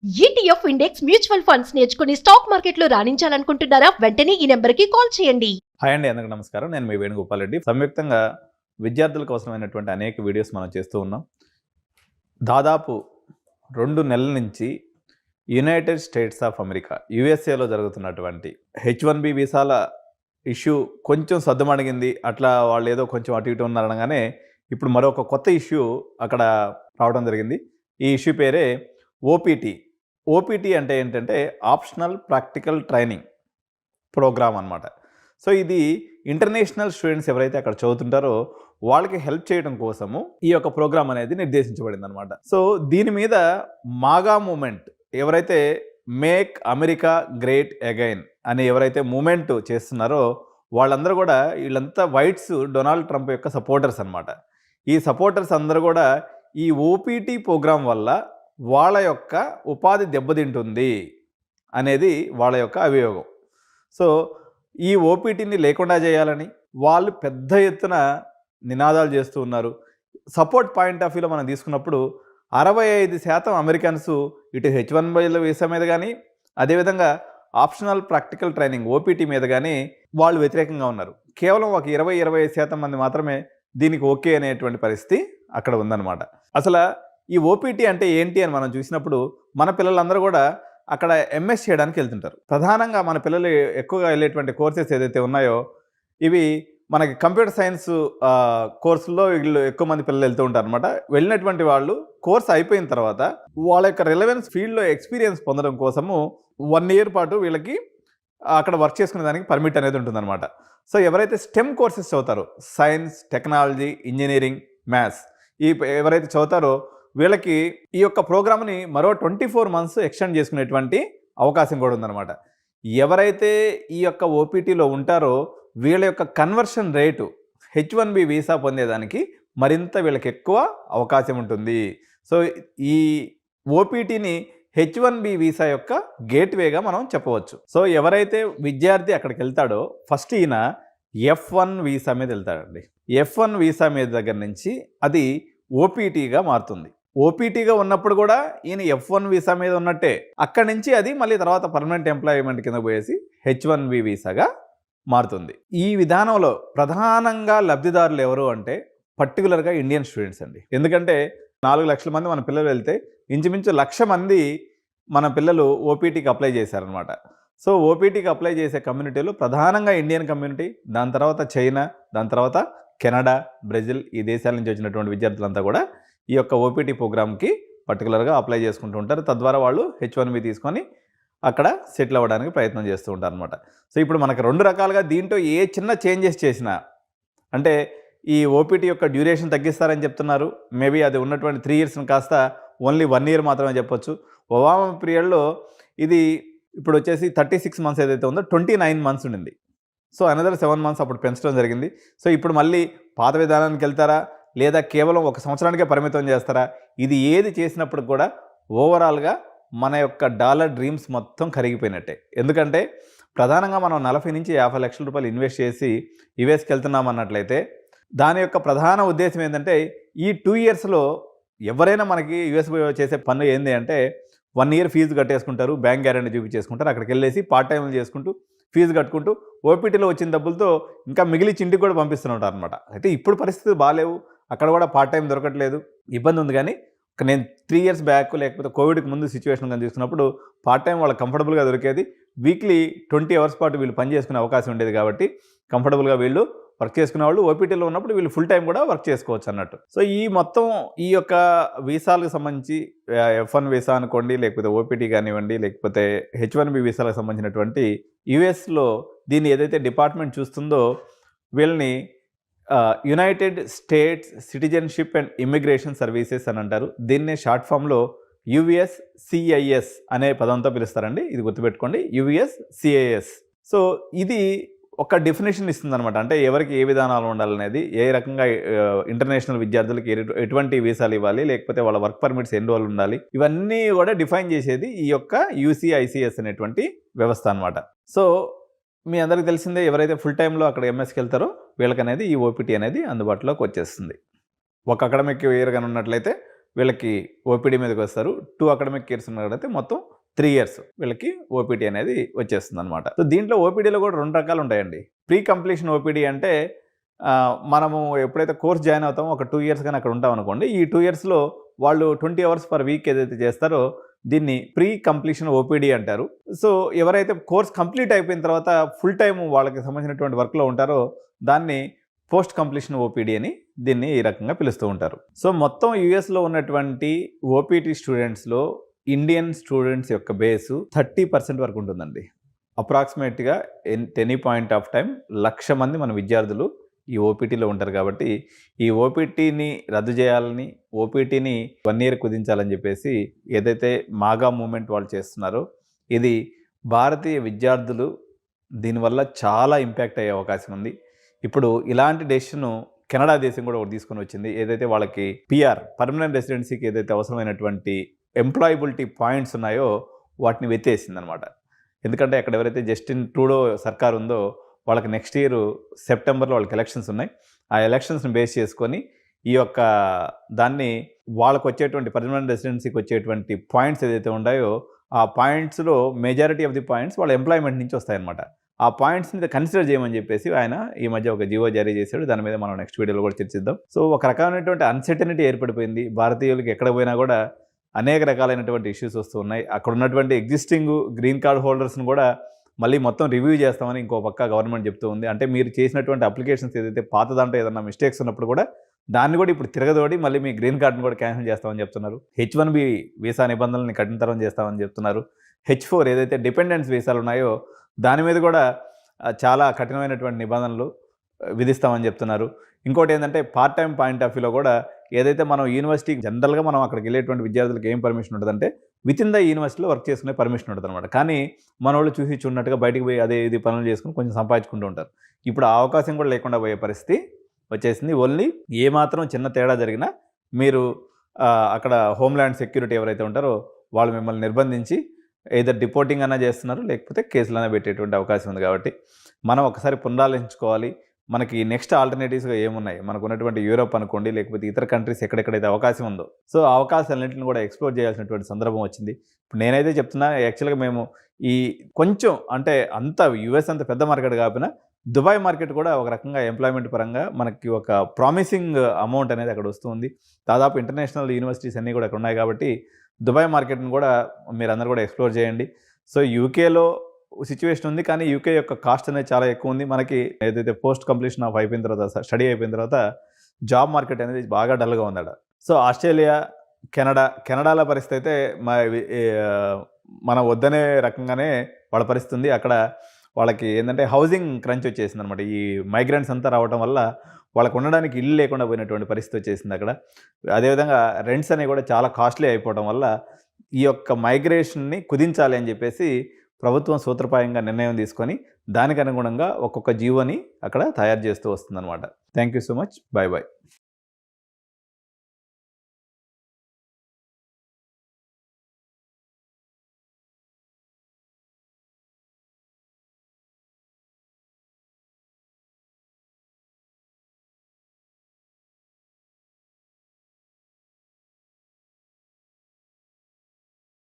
ETF index mutual funds నేర్చుకుని stock మార్కెట్లో రాణించాలనుకుంటున్నారా? వెంటనే ఈ నెంబర్కి కాల్ చేయండి. హాయ్ అండి, అందరికీ నమస్కారం. నేను మీ వేణుగోపాల్ రెడ్డి. సంయుక్తంగా విద్యార్థులకు అవసరమైనటువంటి అనేక వీడియోస్ మనం చేస్తూ ఉన్నాం. దాదాపు 2 నెలల నుంచి యునైటెడ్ స్టేట్స్ ఆఫ్ అమెరికా యుఎస్ఏలో జరుగుతున్నటువంటి H1B వీసాల ఇష్యూ కొంచెం సద్దుమణిగింది. అట్లా వాళ్ళు ఏదో కొంచెం అటు ఇటు ఉన్నారనగానే ఇప్పుడు మరొక కొత్త ఇష్యూ అక్కడ రావడం జరిగింది. ఈ ఇష్యూ పేరే ఓపీటీ అంటే ఏంటంటే ఆప్షనల్ ప్రాక్టికల్ ట్రైనింగ్ ప్రోగ్రామ్ అనమాట. సో ఇది ఇంటర్నేషనల్ స్టూడెంట్స్ ఎవరైతే అక్కడ చదువుతుంటారో వాళ్ళకి హెల్ప్ చేయడం కోసము ఈ యొక్క ప్రోగ్రామ్ అనేది నిర్దేశించబడింది అనమాట. సో దీని మీద మాగా మూమెంట్ ఎవరైతే మేక్ అమెరికా గ్రేట్ అగైన్ అని ఎవరైతే మూమెంట్ చేస్తున్నారో వాళ్ళందరూ కూడా వీళ్ళంతా వైట్స్ డొనాల్డ్ ట్రంప్ యొక్క సపోర్టర్స్ అనమాట. ఈ సపోర్టర్స్ అందరూ కూడా ఈ ఓపీటీ ప్రోగ్రాం వల్ల వాళ్ళ యొక్క ఉపాధి దెబ్బతింటుంది అనేది వాళ్ళ యొక్క అభియోగం. సో ఈ ఓపీటీని లేకుండా చేయాలని వాళ్ళు పెద్ద ఎత్తున నినాదాలు చేస్తూ ఉన్నారు. సపోర్ట్ పాయింట్ ఆఫ్ వ్యూలో మనం తీసుకున్నప్పుడు 65% అమెరికన్స్ ఇటు H1B వీసా మీద కానీ అదేవిధంగా ఆప్షనల్ ప్రాక్టికల్ ట్రైనింగ్ ఓపీటీ మీద కానీ వాళ్ళు వ్యతిరేకంగా ఉన్నారు. కేవలం ఒక 20-25% మంది మాత్రమే దీనికి ఓకే అనేటువంటి పరిస్థితి అక్కడ ఉందన్నమాట. అసలు ఈ ఓపీటీ అంటే ఏంటి అని మనం చూసినప్పుడు మన పిల్లలందరూ కూడా అక్కడ ఎంఎస్ చేయడానికి వెళ్తుంటారు. ప్రధానంగా మన పిల్లలు ఎక్కువగా వెళ్ళేటువంటి కోర్సెస్ ఏదైతే ఉన్నాయో ఇవి మనకి కంప్యూటర్ సైన్స్ కోర్సుల్లో వీళ్ళు ఎక్కువ మంది పిల్లలు వెళ్తూ ఉంటారు అనమాట. వెళ్ళినటువంటి వాళ్ళు కోర్స్ అయిపోయిన తర్వాత వాళ్ళ యొక్క రిలవెన్స్ ఫీల్డ్లో ఎక్స్పీరియన్స్ పొందడం కోసము 1 year పాటు వీళ్ళకి అక్కడ వర్క్ చేసుకునే దానికి పర్మిట్ అనేది ఉంటుందన్నమాట. సో ఎవరైతే స్టెమ్ కోర్సెస్ చదువుతారో సైన్స్, టెక్నాలజీ, ఇంజనీరింగ్, మ్యాథ్స్ ఎవరైతే చదువుతారో వీళ్ళకి ఈ యొక్క ప్రోగ్రామ్ని మరో 24 months ఎక్స్టెండ్ చేసుకునేటువంటి అవకాశం కూడా ఉందన్నమాట. ఎవరైతే ఈ యొక్క ఓపీటీలో ఉంటారో వీళ్ళ యొక్క కన్వర్షన్ రేటు H1B వీసా పొందేదానికి మరింత వీళ్ళకి ఎక్కువ అవకాశం ఉంటుంది. సో ఈ ఓపీటీని H1B వీసా యొక్క గేట్వేగా మనం చెప్పవచ్చు. సో ఎవరైతే విద్యార్థి అక్కడికి వెళ్తాడో ఫస్ట్ ఈయన F1 వీసా మీద వెళ్తాడండి. F1 వీసా మీద దగ్గర నుంచి అది ఓపీటీగా మారుతుంది. ఓపీటీగా ఉన్నప్పుడు కూడా ఈయన F1 వీసా మీద ఉన్నట్టే. అక్కడి నుంచి అది మళ్ళీ తర్వాత పర్మనెంట్ ఎంప్లాయ్మెంట్ కింద పోయేసి H1B వీసాగా మారుతుంది. ఈ విధానంలో ప్రధానంగా లబ్ధిదారులు ఎవరు అంటే పర్టికులర్గా ఇండియన్ స్టూడెంట్స్ అండి. ఎందుకంటే 4 లక్షల మంది మన పిల్లలు వెళ్తే ఇంచుమించు 1,00,000 మంది మన పిల్లలు ఓపీటీకి అప్లై చేశారనమాట. సో ఓపీటీకి అప్లై చేసే కమ్యూనిటీలో ప్రధానంగా ఇండియన్ కమ్యూనిటీ, దాని తర్వాత చైనా, దాని తర్వాత కెనడా, బ్రెజిల్ ఈ దేశాల నుంచి వచ్చినటువంటి విద్యార్థులంతా కూడా ఈ యొక్క ఓపీటీ ప్రోగ్రామ్కి పర్టికులర్గా అప్లై చేసుకుంటూ ఉంటారు. తద్వారా వాళ్ళు H1B తీసుకొని అక్కడ సెటిల్ అవ్వడానికి ప్రయత్నం చేస్తూ ఉంటారు అనమాట. సో ఇప్పుడు మనకు 2 రకాలుగా దీంట్లో ఏ చిన్న చేంజెస్ చేసినా అంటే ఈ ఓపీటీ యొక్క డ్యూరేషన్ తగ్గిస్తారని చెప్తున్నారు. మేబీ అది ఉన్నటువంటి 3 years కాస్త ఓన్లీ 1 year మాత్రమే చెప్పొచ్చు. ఒబామా పీరియడ్లో ఇది ఇప్పుడు వచ్చేసి 36 months ఏదైతే ఉందో 29 months ఉండింది. సో అనదర్ 7 months అప్పుడు పెంచడం జరిగింది. సో ఇప్పుడు మళ్ళీ పాత విధానానికి వెళ్తారా లేదా కేవలం 1 సంవత్సరానికే పరిమితం చేస్తారా? ఇది ఏది చేసినప్పుడు కూడా ఓవరాల్గా మన యొక్క డాలర్ డ్రీమ్స్ మొత్తం కరిగిపోయినట్టే. ఎందుకంటే ప్రధానంగా మనం 40-50 లక్షల రూపాయలు ఇన్వెస్ట్ చేసి యుఎస్కి వెళ్తున్నాం అన్నట్లయితే దాని యొక్క ప్రధాన ఉద్దేశం ఏంటంటే ఈ 2 yearsలో ఎవరైనా మనకి యుఎస్ చేసే పనులు ఏంటి అంటే 1 year ఫీజు కట్టేసుకుంటారు, బ్యాంక్ గ్యారెంటీ చూపించేసుకుంటారు, అక్కడికి వెళ్ళేసి పార్ట్ టైంలు చేసుకుంటూ ఫీజు కట్టుకుంటూ ఓపీటీలో వచ్చిన డబ్బులతో ఇంకా మిగిలిచి ఇంటికి కూడా పంపిస్తుంటారు అనమాట. అయితే ఇప్పుడు పరిస్థితులు బాగాలేవు, అక్కడ కూడా పార్ట్ టైం దొరకట్లేదు, ఇబ్బంది ఉంది. కానీ నేను 3 years బ్యాక్ లేకపోతే కోవిడ్కి ముందు సిచ్యువేషన్ కానీ తీసుకున్నప్పుడు పార్ట్ టైం వాళ్ళకి కంఫర్టబుల్గా దొరికేది. వీక్లీ 20 hours పాటు వీళ్ళు పని చేసుకునే అవకాశం ఉండేది కాబట్టి కంఫర్టబుల్గా వీళ్ళు వర్క్ చేసుకునే వాళ్ళు ఓపీటీలో ఉన్నప్పుడు వీళ్ళు ఫుల్ టైం కూడా వర్క్ చేసుకోవచ్చు అన్నట్టు. సో ఈ మొత్తం ఈ యొక్క వీసాలకు సంబంధించి F1 వీసా అనుకోండి, లేకపోతే ఓపీటీ కానివ్వండి, లేకపోతే H1B వీసాలకు సంబంధించినటువంటి యుఎస్లో దీన్ని ఏదైతే డిపార్ట్మెంట్ చూస్తుందో వీళ్ళని United states citizenship and immigration services అని అంటారు. దీన్నే షార్ట్ ఫామ్లో USCIS అనే పదంతో పిలుస్తారండి. ఇది గుర్తుపెట్టుకోండి, USCIS. సో ఇది ఒక డెఫినేషన్ ఇస్తుందన్నమాట. అంటే ఎవరికి ఏ విధానాలు ఉండాలనేది, ఏ రకంగా ఇంటర్నేషనల్ విద్యార్థులకి ఎటువంటి వీసాలు ఇవ్వాలి, లేకపోతే వాళ్ళ వర్క్ పర్మిట్స్ ఎన్ని రోజులు ఉండాలి, ఇవన్నీ కూడా డిఫైన్ చేసేది ఈ యొక్క UCICS అనేటువంటి వ్యవస్థ అనమాట. సో మీ అందరికీ తెలిసిందే, ఎవరైతే ఫుల్ టైంలో అక్కడ ఎంఎస్కి వెళ్తారో వీళ్ళకనేది ఈ ఓపీటీ అనేది అందుబాటులోకి వచ్చేస్తుంది. ఒక అకాడమిక్ ఇయర్ కానీ ఉన్నట్లయితే వీళ్ళకి ఓపీడీ మీదకి వస్తారు. 2 అకాడమిక్ ఇయర్స్ ఉన్నట్లయితే మొత్తం 3 ఇయర్స్ వీళ్ళకి ఓపీడీ అనేది వచ్చేస్తుంది అనమాట. సో దీంట్లో ఓపీడీలో కూడా 2 రకాలు ఉంటాయండి. ప్రీ కంప్లీషన్ ఓపీడీ అంటే మనము ఎప్పుడైతే కోర్స్ జాయిన్ అవుతామో ఒక 2 ఇయర్స్ కానీ అక్కడ ఉంటాం అనుకోండి. ఈ 2 ఇయర్స్లో వాళ్ళు 20 అవర్స్ పర్ వీక్ ఏదైతే చేస్తారో దీన్ని ప్రీ కంప్లీషన్ ఓపీడీ అంటారు. సో ఎవరైతే కోర్స్ కంప్లీట్ అయిపోయిన తర్వాత ఫుల్ టైం వాళ్ళకి సంబంధించినటువంటి వర్క్లో ఉంటారో దాన్ని పోస్ట్ కంప్లీషన్ ఓపీడీ అని దీన్ని ఈ రకంగా పిలుస్తూ ఉంటారు. సో మొత్తం యూఎస్లో ఉన్నటువంటి ఓపీటీ స్టూడెంట్స్లో ఇండియన్ స్టూడెంట్స్ యొక్క బేసు 30% వరకు ఉంటుందండి. అప్రాక్సిమేట్గా ఎనీ పాయింట్ ఆఫ్ టైం 1,00,000 మంది మన విద్యార్థులు ఈ ఓపీటీలో ఉంటారు. కాబట్టి ఈ ఓపీటీని రద్దు చేయాలని, ఓపీటీని 1 ఇయర్ కుదించాలని చెప్పేసి ఏదైతే మాగా మూమెంట్ వాళ్ళు చేస్తున్నారో ఇది భారతీయ విద్యార్థులు దీనివల్ల చాలా ఇంపాక్ట్ అయ్యే అవకాశం ఉంది. ఇప్పుడు ఇలాంటి డెసిషను కెనడా దేశం కూడా ఒకటి తీసుకొని వచ్చింది. ఏదైతే వాళ్ళకి పిఆర్ పర్మనెంట్ రెసిడెన్సీకి ఏదైతే అవసరమైనటువంటి ఎంప్లాయబిలిటీ పాయింట్స్ ఉన్నాయో వాటిని వెత్తేసింది అనమాట. ఎందుకంటే అక్కడ ఎవరైతే జస్టిన్ ట్రూడో సర్కార్ ఉందో వాళ్ళకి నెక్స్ట్ ఇయర్ సెప్టెంబర్లో వాళ్ళకి ఎలక్షన్స్ ఉన్నాయి. ఆ ఎలక్షన్స్ని బేస్ చేసుకొని ఈ యొక్క దాన్ని వాళ్ళకు వచ్చేటువంటి పర్మనెంట్ రెసిడెన్సీకి వచ్చేటువంటి పాయింట్స్ ఏదైతే ఉన్నాయో ఆ పాయింట్స్లో మెజారిటీ ఆఫ్ ది పాయింట్స్ వాళ్ళ ఎంప్లాయ్మెంట్ నుంచి వస్తాయన్నమాట. ఆ పాయింట్స్ని కన్సిడర్ చేయమని చెప్పేసి ఆయన ఈ మధ్య ఒక జీవో జారీ చేశాడు. దాని మీద మనం నెక్స్ట్ వీడియోలో కూడా చర్చిద్దాం. సో ఒక రకమైనటువంటి అన్సర్టనిటీ ఏర్పడిపోయింది. భారతీయులకి ఎక్కడ పోయినా కూడా అనేక రకాలైనటువంటి ఇష్యూస్ వస్తూ ఉన్నాయి. అక్కడ ఉన్నటువంటి ఎగ్జిస్టింగ్ గ్రీన్ కార్డ్ హోల్డర్స్ని కూడా మళ్ళీ మొత్తం రివ్యూ చేస్తామని ఇంకో పక్క గవర్నమెంట్ చెప్తూ ఉంది. అంటే మీరు చేసినటువంటి అప్లికేషన్స్ ఏదైతే పాత దాంట్లో ఏదైనా మిస్టేక్స్ ఉన్నప్పుడు కూడా దాన్ని కూడా ఇప్పుడు తిరగదోడి మళ్ళీ మీ గ్రీన్ కార్డుని కూడా క్యాన్సిల్ చేస్తామని చెప్తున్నారు. H1B వీసా నిబంధనల్ని కఠినతరం చేస్తామని చెప్తున్నారు. H4 ఏదైతే డిపెండెన్స్ వీసాలు ఉన్నాయో దాని మీద కూడా చాలా కఠినమైనటువంటి నిబంధనలు విధిస్తామని చెప్తున్నారు. ఇంకోటి ఏంటంటే పార్ట్ టైం పాయింట్ ఆఫ్ వ్యూలో కూడా ఏదైతే మనం యూనివర్సిటీకి జనరల్గా మనం అక్కడికి వెళ్ళేటువంటి విద్యార్థులకు ఏం పర్మిషన్ ఉంటుందంటే విత్ ఇన్ ద యూనివర్సిటీలో వర్క్ చేసుకునే పర్మిషన్ ఉంటుంది అనమాట. కానీ మన వాళ్ళు చూసి చూడనట్టుగా బయటికి పోయి అదే ఇది పనులు చేసుకుని కొంచెం సంపాదించుకుంటూ ఉంటారు. ఇప్పుడు ఆ అవకాశం కూడా లేకుండా పోయే పరిస్థితి వచ్చేసింది. ఓన్లీ ఏమాత్రం చిన్న తేడా జరిగినా మీరు అక్కడ హోమ్ల్యాండ్ సెక్యూరిటీ ఎవరైతే ఉంటారో వాళ్ళు మిమ్మల్ని నిర్బంధించి ఏదర్ డిపోర్టింగ్ అన్నా చేస్తున్నారు, లేకపోతే కేసులైనా పెట్టేటువంటి అవకాశం ఉంది. కాబట్టి మనం ఒకసారి పునరాలోచించుకోవాలి. మనకి నెక్స్ట్ ఆల్టర్నేటివ్స్గా ఏమున్నాయి, మనకు ఉన్నటువంటి యూరోప్ అనుకోండి, లేకపోతే ఇతర కంట్రీస్ ఎక్కడెక్కడైతే అవకాశం ఉందో సో ఆ అవకాశాలన్నింటిని కూడా ఎక్స్ప్లోర్ చేయాల్సినటువంటి సందర్భం వచ్చింది. ఇప్పుడు నేనైతే చెప్తున్నా, యాక్చువల్గా మేము ఈ కొంచెం అంటే అంత యుఎస్ అంత పెద్ద మార్కెట్ కాకపోయినా దుబాయ్ మార్కెట్ కూడా ఒక రకంగా ఎంప్లాయ్మెంట్ పరంగా మనకి ఒక ప్రామిసింగ్ అమౌంట్ అనేది అక్కడ వస్తుంది. దాదాపు ఇంటర్నేషనల్ యూనివర్సిటీస్ అన్నీ కూడా అక్కడ ఉన్నాయి. కాబట్టి దుబాయ్ మార్కెట్ని కూడా మీరందరూ కూడా ఎక్స్ప్లోర్ చేయండి. సో యూకేలో సిచ్యువేషన్ ఉంది, కానీ యూకే యొక్క కాస్ట్ అనేది చాలా ఎక్కువ ఉంది. మనకి ఏదైతే పోస్ట్ కంప్లీషన్ ఆఫ్ అయిపోయిన తర్వాత స్టడీ అయిపోయిన తర్వాత జాబ్ మార్కెట్ అనేది బాగా డల్గా ఉందట. సో ఆస్ట్రేలియా, కెనడాల పరిస్థితి అయితే మన వద్దనే రకంగానే వాళ్ళ పరిస్థితి ఉంది. అక్కడ వాళ్ళకి ఏంటంటే హౌసింగ్ క్రంచ్ వచ్చేసింది అనమాట. ఈ మైగ్రెంట్స్ అంతా రావడం వల్ల వాళ్ళకు ఉండడానికి ఇల్లు లేకుండా పోయినటువంటి పరిస్థితి వచ్చేసింది అక్కడ. అదేవిధంగా రెంట్స్ అనేవి కూడా చాలా కాస్ట్లీ అయిపోవడం వల్ల ఈ యొక్క మైగ్రేషన్ని కుదించాలి అని చెప్పేసి ప్రభుత్వం సూత్రప్రాయంగా నిర్ణయం తీసుకొని దానికి అనుగుణంగా ఒక్కొక్క జీవోని అక్కడ తయారు చేస్తూ వస్తుందన్నమాట. Thank you so much. Bye bye.